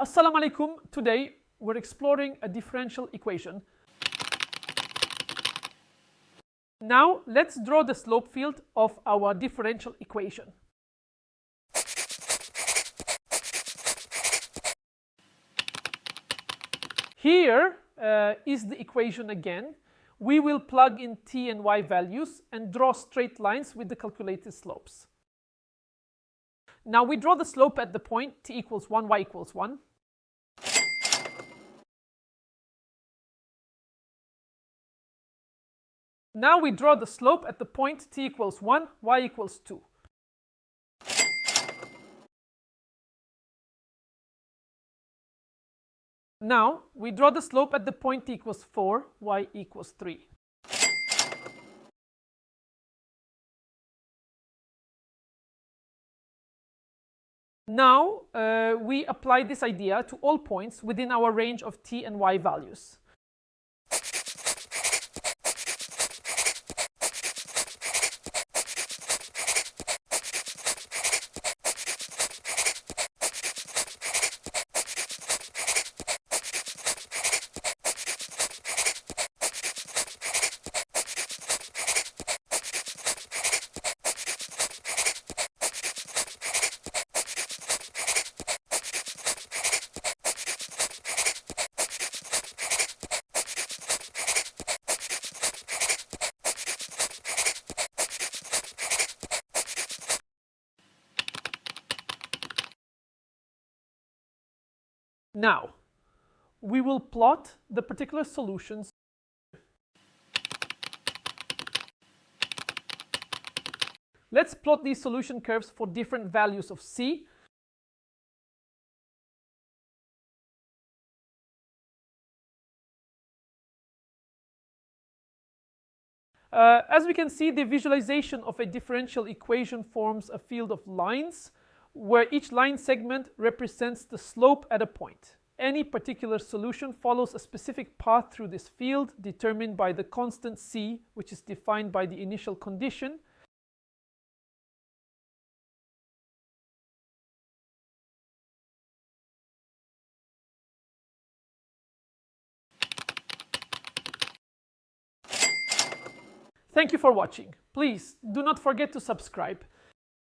Assalamu alaikum. Today we're exploring a differential equation. Now let's draw the slope field of our differential equation. Here is the equation again. We will plug in t and y values and draw straight lines with the calculated slopes. Now we draw the slope at the point t equals 1, y equals 1. Now we draw the slope at the point t equals 1, y equals 2. Now we draw the slope at the point t equals 4, y equals 3. Now we apply this idea to all points within our range of t and y values. Now, we will plot the particular solutions. Let's plot these solution curves for different values of c. As we can see, the visualization of a differential equation forms a field of lines, where each line segment represents the slope at a point. Any particular solution follows a specific path through this field determined by the constant c, which is defined by the initial condition. Thank you for watching. Please do not forget to subscribe.